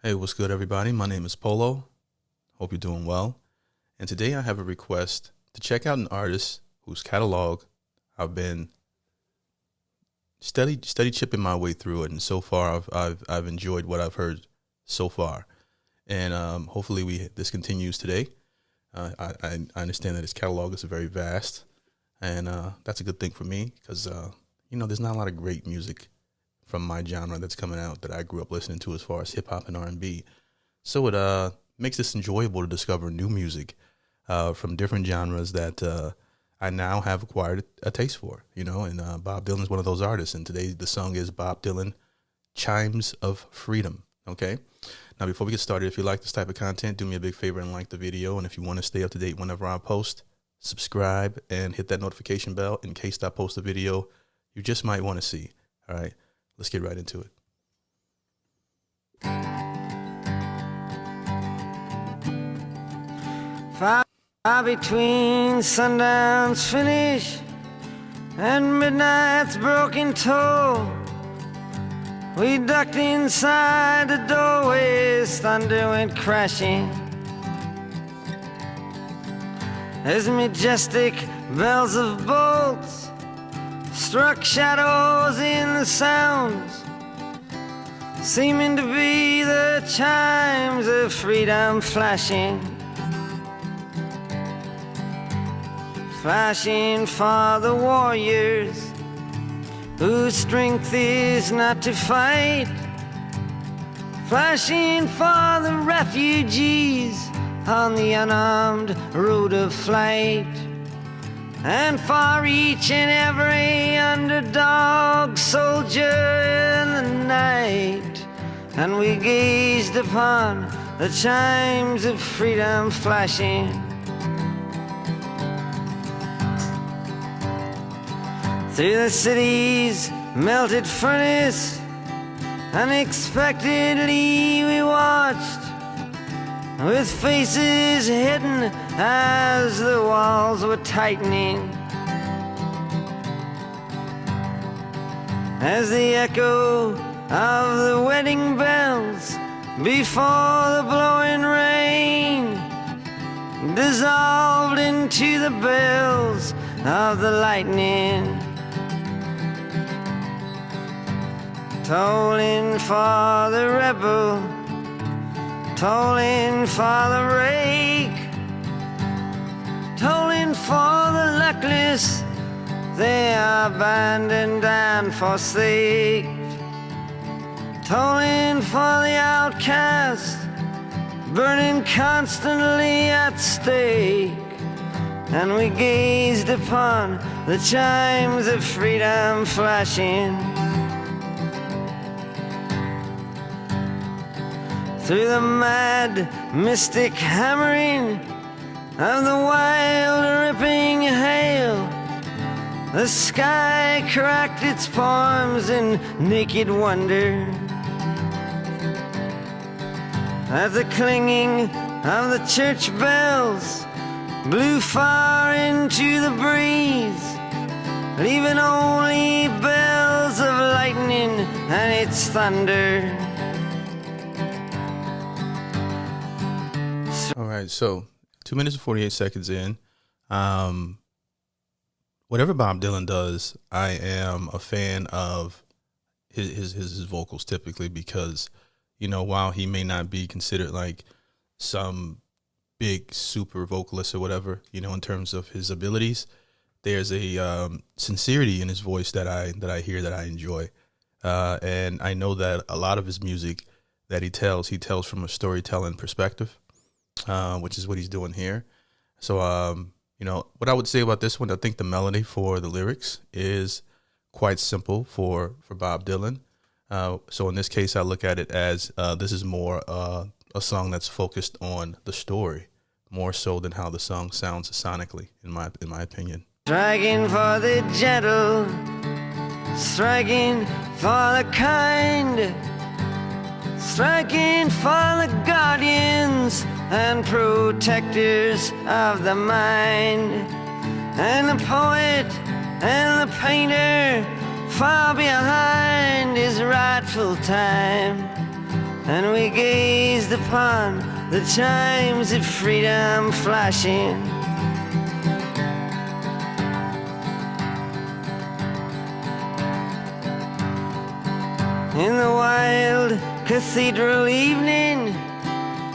Hey, what's good, everybody? My name is Polo. Hope you're doing well. And today I have a request to check out an artist whose catalog I've been steady chipping my way through it, and so far I've enjoyed what I've heard so far. And hopefully this continues today. I understand that his catalog is very vast, and that's a good thing for me because there's not a lot of great music from my genre that's coming out that I grew up listening to as far as hip hop and R&B. So it makes this enjoyable to discover new music from different genres that I now have acquired a taste for, and Bob Dylan is one of those artists. And today the song is Bob Dylan, Chimes of Freedom. Okay. Now, before we get started, if you like this type of content, do me a big favor and like the video. And if you want to stay up to date whenever I post, subscribe and hit that notification bell in case I post a video you just might want to see. All right. Let's get right into it. Far between sundown's finish and midnight's broken toll, we ducked inside the doorways, thunder went crashing as majestic bells of bolts struck shadows in the sounds, seeming to be the chimes of freedom flashing for the warriors whose strength is not to fight, flashing for the refugees on the unarmed road of flight, and for each and every underdog soldier in the night. And we gazed upon the chimes of freedom flashing through the city's melted furnace. Unexpectedly we watched, with faces hidden as the walls were tightening, as the echo of the wedding bells before the blowing rain dissolved into the bells of the lightning, tolling for the rebel, tolling for the rake, tolling for the luckless, they are abandoned and forsaked, tolling for the outcast, burning constantly at stake. And we gazed upon the chimes of freedom flashing through the mad, mystic hammering of the wild, ripping hail. The sky cracked its palms in naked wonder as the clanging of the church bells blew far into the breeze, leaving only bells of lightning and its thunder. All right, so 2 minutes and 48 seconds in. Whatever Bob Dylan does, I am a fan of his vocals typically because, while he may not be considered like some big super vocalist or whatever, in terms of his abilities, there's a sincerity in his voice that I hear that I enjoy. And I know that a lot of his music that he tells from a storytelling perspective, which is what he's doing here. So, what I would say about this one, I think the melody for the lyrics is quite simple for Bob Dylan. So in this case, I look at it as this is more a song that's focused on the story more so than how the song sounds sonically, in my opinion. Striking for the gentle, striking for the kind, striking for the guardians and protectors of the mind, and the poet and the painter far behind his rightful time. And we gave upon the chimes of freedom flashing. In the wild cathedral evening,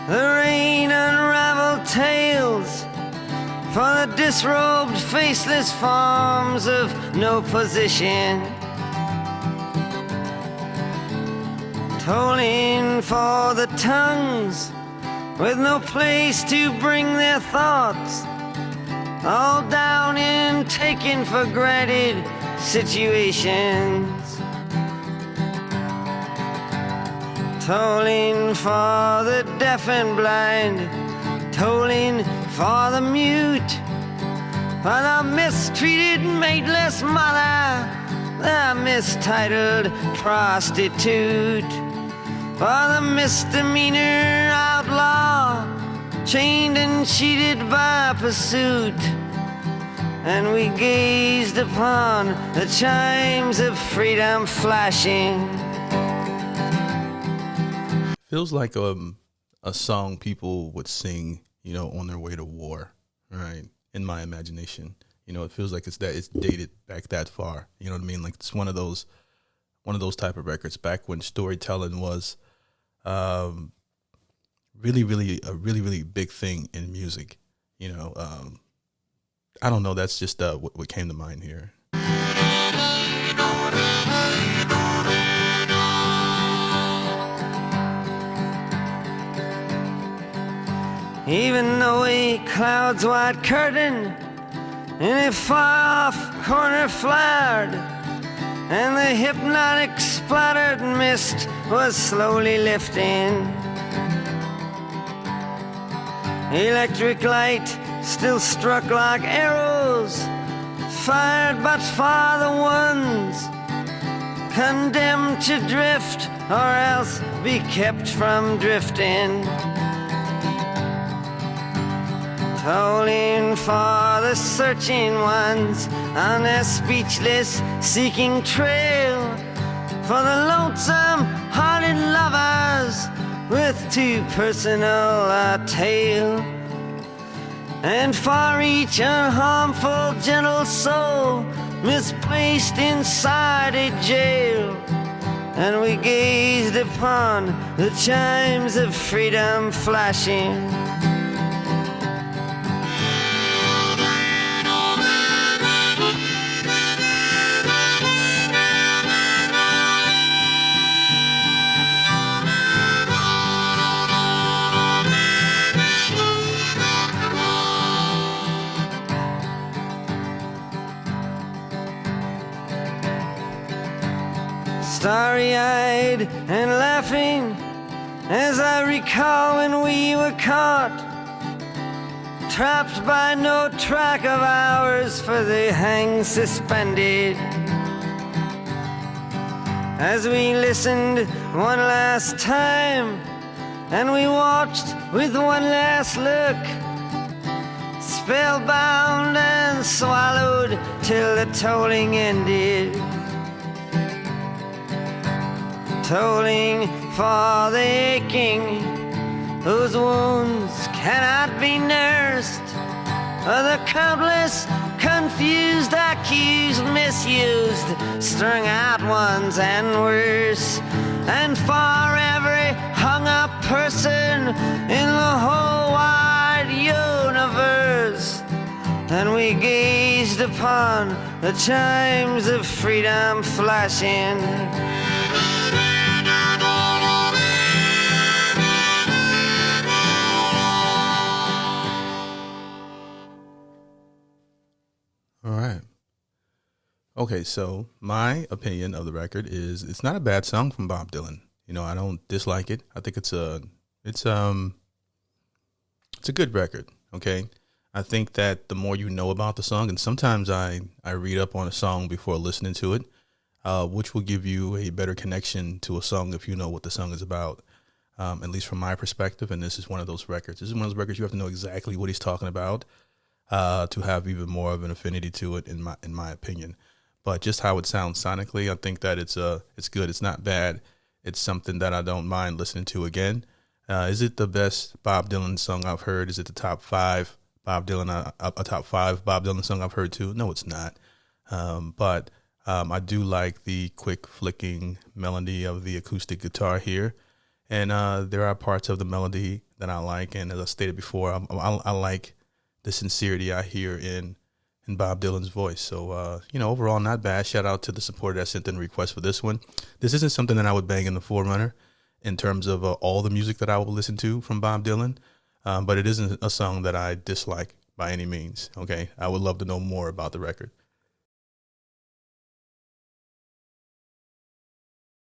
the rain unraveled tales for the disrobed, faceless forms of no position, tolling for the tongues with no place to bring their thoughts, all down in taken for granted situations. Tolling for the deaf and blind, tolling for the mute, for the mistreated mateless mother, the mistitled prostitute, for the misdemeanor outlaw, chained and cheated by pursuit. And we gazed upon the chimes of freedom flashing. Feels like a song people would sing, you know, on their way to war, right? In my imagination, you know, it feels like it's dated back that far. You know what I mean? Like it's one of those type of records back when storytelling was really big thing in music. You know, I don't know. That's just what came to mind here. Even though a cloud's white curtain in a far-off corner flared, and the hypnotic splattered mist was slowly lifting, electric light still struck like arrows, fired but for the ones condemned to drift or else be kept from drifting. Tolling for the searching ones on their speechless seeking trail, for the lonesome hearted lovers with too personal a tale, and for each unharmful gentle soul misplaced inside a jail. And we gazed upon the chimes of freedom flashing. Starry-eyed and laughing as I recall when we were caught, trapped by no track of ours for the hang suspended. As we listened one last time and we watched with one last look, spellbound and swallowed till the tolling ended. Tolling for the aching whose wounds cannot be nursed, for the countless confused, accused, misused, strung out ones and worse, and for every hung up person in the whole wide universe. And we gazed upon the chimes of freedom flashing. All right. Okay, so my opinion of the record is it's not a bad song from Bob Dylan. You know, I don't dislike it. I think it's a good record. Okay, I think that the more you know about the song, and sometimes I read up on a song before listening to it, which will give you a better connection to a song if you know what the song is about. At least from my perspective, and this is one of those records. This is one of those records you have to know exactly what he's talking about to have even more of an affinity to it, in my opinion. But just how it sounds sonically, I think that it's good. It's not bad. It's something that I don't mind listening to again. Is it the best Bob Dylan song I've heard? Is it the top five Bob Dylan, a top five Bob Dylan song I've heard too? No, it's not. But I do like the quick flicking melody of the acoustic guitar here. And there are parts of the melody that I like. And as I stated before, I like the sincerity I hear in Bob Dylan's voice. So, overall, not bad. Shout out to the supporter that sent in a request for this one. This isn't something that I would bang in the forerunner in terms of all the music that I will listen to from Bob Dylan. But it isn't a song that I dislike by any means. Okay. I would love to know more about the record.